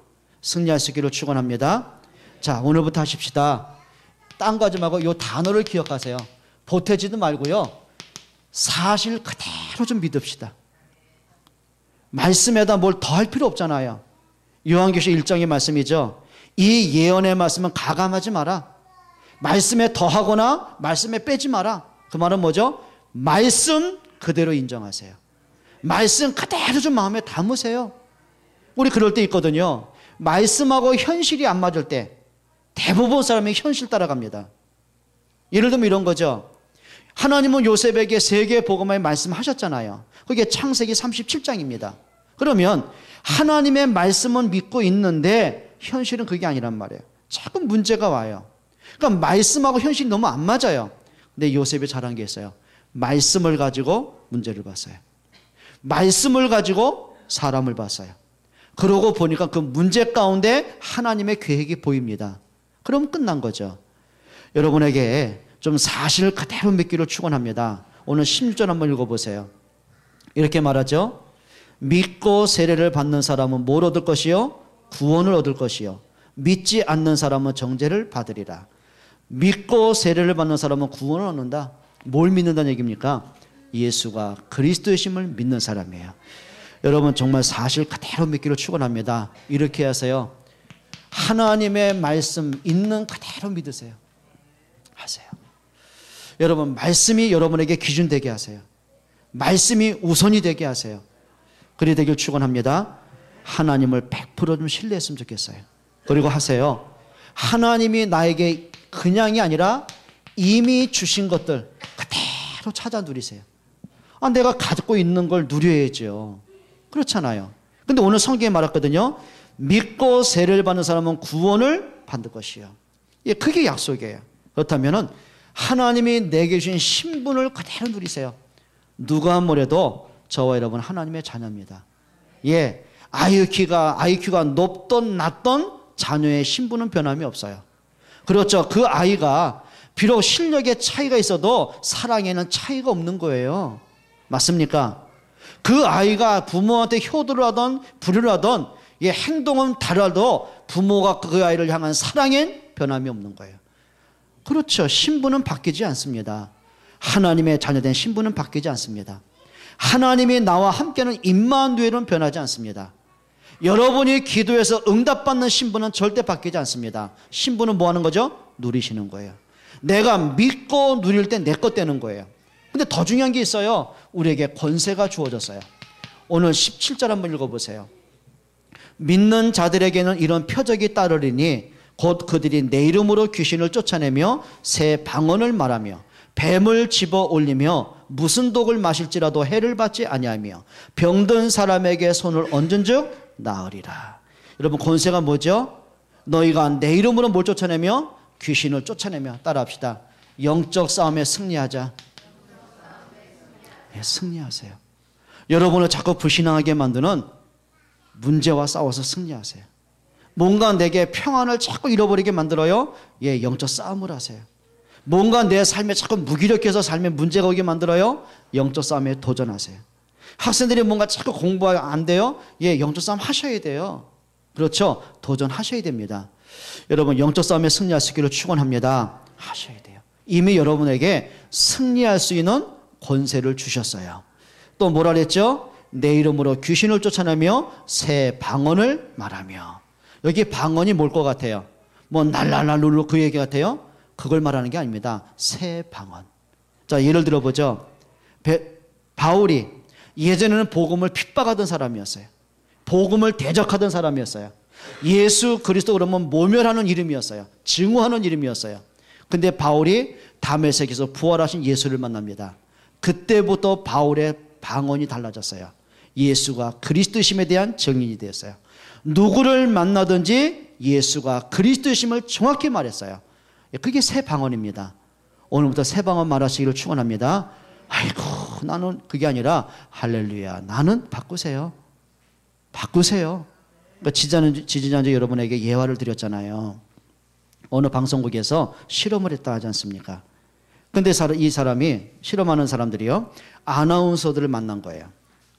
승리하시기를 축원합니다. 자, 오늘부터 하십시다. 딴 거 하지 말고 이 단어를 기억하세요. 보태지도 말고요. 사실 그대로 좀 믿읍시다. 말씀에다 뭘 더 할 필요 없잖아요. 요한계시록 1장의 말씀이죠. 이 예언의 말씀은 가감하지 마라. 말씀에 더하거나 말씀에 빼지 마라. 그 말은 뭐죠? 말씀 그대로 인정하세요. 말씀 그대로 좀 마음에 담으세요. 우리 그럴 때 있거든요. 말씀하고 현실이 안 맞을 때 대부분 사람이 현실 따라갑니다. 예를 들면 이런 거죠. 하나님은 요셉에게 세계 복음을 말씀하셨잖아요. 그게 창세기 37장입니다. 그러면 하나님의 말씀은 믿고 있는데 현실은 그게 아니란 말이에요. 자꾸 문제가 와요. 그러니까 말씀하고 현실이 너무 안 맞아요. 근데 요셉이 잘한 게 있어요. 말씀을 가지고 문제를 봤어요. 말씀을 가지고 사람을 봤어요. 그러고 보니까 그 문제 가운데 하나님의 계획이 보입니다. 그럼 끝난 거죠. 여러분에게 좀 사실을 그대로 믿기를 축원합니다. 오늘 16절 한번 읽어보세요. 이렇게 말하죠. 믿고 세례를 받는 사람은 뭘 얻을 것이요? 구원을 얻을 것이요. 믿지 않는 사람은 정죄를 받으리라. 믿고 세례를 받는 사람은 구원을 얻는다. 뭘 믿는다는 얘기입니까? 예수가 그리스도의 심을 믿는 사람이에요. 여러분 정말 사실 그대로 믿기를 축원합니다. 이렇게 하세요. 하나님의 말씀 있는 그대로 믿으세요. 하세요. 여러분, 말씀이 여러분에게 기준 되게 하세요. 말씀이 우선이 되게 하세요. 그리 되길 축원합니다. 하나님을 100% 좀 신뢰했으면 좋겠어요. 그리고 하세요. 하나님이 나에게 그냥이 아니라 이미 주신 것들 그대로 찾아 누리세요. 내가 갖고 있는 걸 누려야죠. 그렇잖아요. 근데 오늘 성경에 말했거든요. 믿고 세례를 받는 사람은 구원을 받을 것이요. 예, 그게 약속이에요. 그렇다면 하나님이 내게 주신 신분을 그대로 누리세요. 누가 뭐래도 저와 여러분 하나님의 자녀입니다. 예, IQ가 높던 낮던 자녀의 신분은 변함이 없어요. 그렇죠. 그 아이가 비록 실력의 차이가 있어도 사랑에는 차이가 없는 거예요. 맞습니까? 그 아이가 부모한테 효도를 하던 불효를 하던 행동은 다르도 부모가 그 아이를 향한 사랑엔 변함이 없는 거예요. 그렇죠. 신분은 바뀌지 않습니다. 하나님의 자녀된 신분은 바뀌지 않습니다. 하나님이 나와 함께하는 임마누엘은 변하지 않습니다. 여러분이 기도해서 응답받는 신분은 절대 바뀌지 않습니다. 신분은 뭐 하는 거죠? 누리시는 거예요. 내가 믿고 누릴 때 내 것 되는 거예요. 근데 더 중요한 게 있어요. 우리에게 권세가 주어졌어요. 오늘 17절 한번 읽어보세요. 믿는 자들에게는 이런 표적이 따르리니 곧 그들이 내 이름으로 귀신을 쫓아내며 새 방언을 말하며 뱀을 집어 올리며 무슨 독을 마실지라도 해를 받지 아니하며 병든 사람에게 손을 얹은 즉 나으리라. 여러분, 권세가 뭐죠? 너희가 내 이름으로 뭘 쫓아내며? 귀신을 쫓아내며. 따라합시다. 영적 싸움에 승리하자. 네, 승리하세요. 여러분을 자꾸 불신앙하게 만드는 문제와 싸워서 승리하세요. 뭔가 내게 평안을 자꾸 잃어버리게 만들어요. 예, 영적 싸움을 하세요. 뭔가 내 삶에 자꾸 무기력해서 삶에 문제가 오게 만들어요. 영적 싸움에 도전하세요. 학생들이 뭔가 자꾸 공부가 안 돼요. 예, 영적 싸움 하셔야 돼요. 그렇죠? 도전하셔야 됩니다. 여러분, 영적 싸움에 승리할 수 있기를 축원합니다. 하셔야 돼요. 이미 여러분에게 승리할 수 있는 권세를 주셨어요. 또 뭐라 그랬죠? 내 이름으로 귀신을 쫓아내며 새 방언을 말하며. 여기 방언이 뭘 것 같아요? 뭐 날랄랄룰루 그 얘기 같아요? 그걸 말하는 게 아닙니다. 새 방언. 자, 예를 들어보죠. 바울이 예전에는 복음을 핍박하던 사람이었어요. 복음을 대적하던 사람이었어요. 예수 그리스도 그러면 모멸하는 이름이었어요. 증오하는 이름이었어요. 근데 바울이 다메섹에서 부활하신 예수를 만납니다. 그때부터 바울의 방언이 달라졌어요. 예수가 그리스도심에 대한 증인이 되었어요. 누구를 만나든지 예수가 그리스도심을 정확히 말했어요. 그게 새 방언입니다. 오늘부터 새 방언 말하시기를 축원합니다. 아이고, 나는 그게 아니라 할렐루야, 나는 바꾸세요. 바꾸세요. 그러니까 지지난주 여러분에게 예화를 드렸잖아요. 어느 방송국에서 실험을 했다 하지 않습니까? 근데 이 사람이, 실험하는 사람들이요, 아나운서들을 만난 거예요.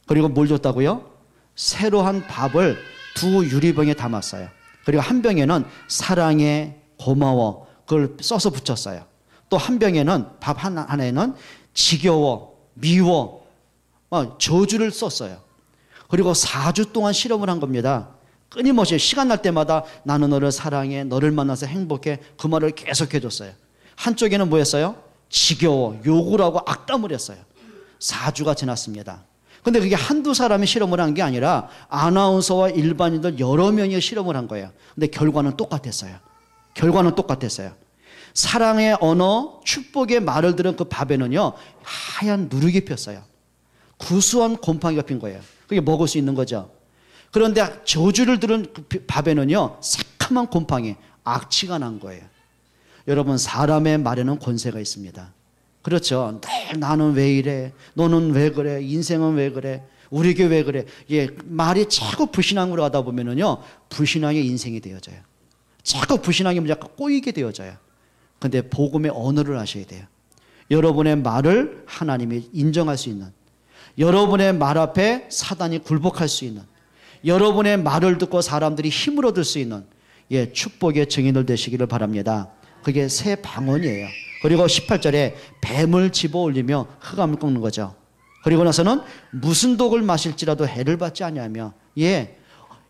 그리고 뭘 줬다고요? 새로 한 밥을 2 유리병에 담았어요. 그리고 한 병에는 사랑해, 고마워, 그걸 써서 붙였어요. 또 한 병에는, 밥 하나에는 지겨워, 미워, 저주를 썼어요. 그리고 4주 동안 실험을 한 겁니다. 끊임없이 시간 날 때마다 나는 너를 사랑해, 너를 만나서 행복해, 그 말을 계속해 줬어요. 한쪽에는 뭐였어요? 지겨워, 욕을 하고 악담을 했어요. 4주가 지났습니다. 근데 그게 한두 사람이 실험을 한 게 아니라 아나운서와 일반인들 여러 명이 실험을 한 거예요. 근데 결과는 똑같았어요. 결과는 똑같았어요. 사랑의 언어, 축복의 말을 들은 그 밥에는요, 하얀 누룩이 폈어요. 구수한 곰팡이가 핀 거예요. 그게 먹을 수 있는 거죠. 그런데 저주를 들은 그 밥에는요, 새카만 곰팡이, 악취가 난 거예요. 여러분, 사람의 말에는 권세가 있습니다. 그렇죠. 늘 나는 왜 이래, 너는 왜 그래, 인생은 왜 그래, 우리에게 왜 그래. 예, 말이 자꾸 불신앙으로 가다 보면은요, 불신앙의 인생이 되어져요. 자꾸 불신앙의 문제가 꼬이게 되어져요. 근데 복음의 언어를 하셔야 돼요. 여러분의 말을 하나님이 인정할 수 있는, 여러분의 말 앞에 사단이 굴복할 수 있는, 여러분의 말을 듣고 사람들이 힘을 얻을 수 있는, 예, 축복의 증인들 되시기를 바랍니다. 그게 새 방언이에요. 그리고 18절에 뱀을 집어 올리며 흑암을 꺾는 거죠. 그리고 나서는 무슨 독을 마실지라도 해를 받지 아니하며, 예,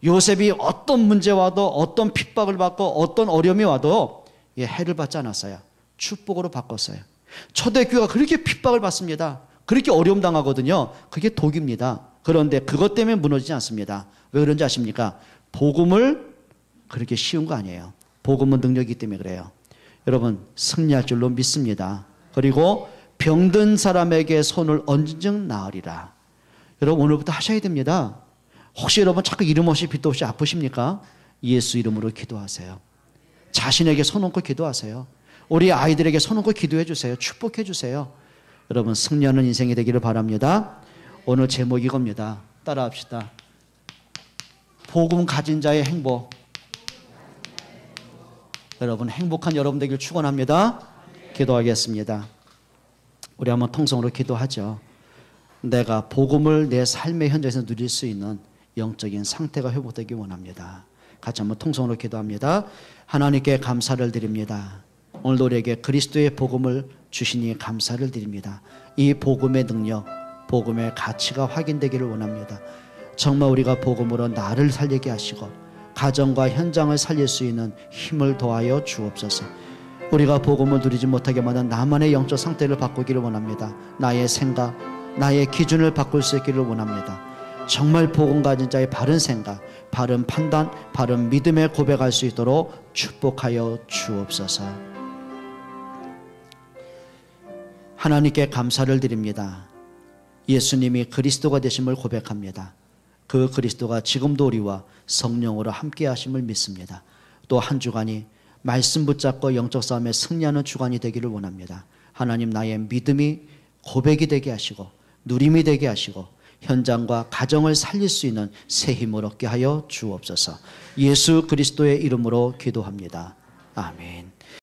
요셉이 어떤 문제 와도 어떤 핍박을 받고 어떤 어려움이 와도 해를 받지 않았어요. 축복으로 바꿨어요. 초대교회가 그렇게 핍박을 받습니다. 그렇게 어려움 당하거든요. 그게 독입니다. 그런데 그것 때문에 무너지지 않습니다. 왜 그런지 아십니까? 복음을 그렇게 쉬운 거 아니에요. 복음은 능력이기 때문에 그래요. 여러분 승리할 줄로 믿습니다. 그리고 병든 사람에게 손을 얹은 즉 나으리라. 여러분 오늘부터 하셔야 됩니다. 혹시 여러분 자꾸 이름 없이 빚도 없이 아프십니까? 예수 이름으로 기도하세요. 자신에게 손 얹고 기도하세요. 우리 아이들에게 손 얹고 기도해 주세요. 축복해 주세요. 여러분 승리하는 인생이 되기를 바랍니다. 오늘 제목이 이겁니다. 따라합시다. 복음 가진 자의 행복. 여러분 행복한 여러분 되기를 축원합니다. 기도하겠습니다. 우리 한번 통성으로 기도하죠. 내가 복음을 내 삶의 현장에서 누릴 수 있는 영적인 상태가 회복되기 원합니다. 같이 한번 통성으로 기도합니다. 하나님께 감사를 드립니다. 오늘도 우리에게 그리스도의 복음을 주시니 감사를 드립니다. 이 복음의 능력, 복음의 가치가 확인되기를 원합니다. 정말 우리가 복음으로 나를 살리게 하시고 가정과 현장을 살릴 수 있는 힘을 더하여 주옵소서. 우리가 복음을 누리지 못하게 만든 나만의 영적 상태를 바꾸기를 원합니다. 나의 생각, 나의 기준을 바꿀 수 있기를 원합니다. 정말 복음 가진 자의 바른 생각, 바른 판단, 바른 믿음에 고백할 수 있도록 축복하여 주옵소서. 하나님께 감사를 드립니다. 예수님이 그리스도가 되심을 고백합니다. 그 그리스도가 지금도 우리와 성령으로 함께 하심을 믿습니다. 또 한 주간이 말씀 붙잡고 영적 싸움에 승리하는 주간이 되기를 원합니다. 하나님 나의 믿음이 고백이 되게 하시고 누림이 되게 하시고 현장과 가정을 살릴 수 있는 새 힘을 얻게 하여 주옵소서. 예수 그리스도의 이름으로 기도합니다. 아멘.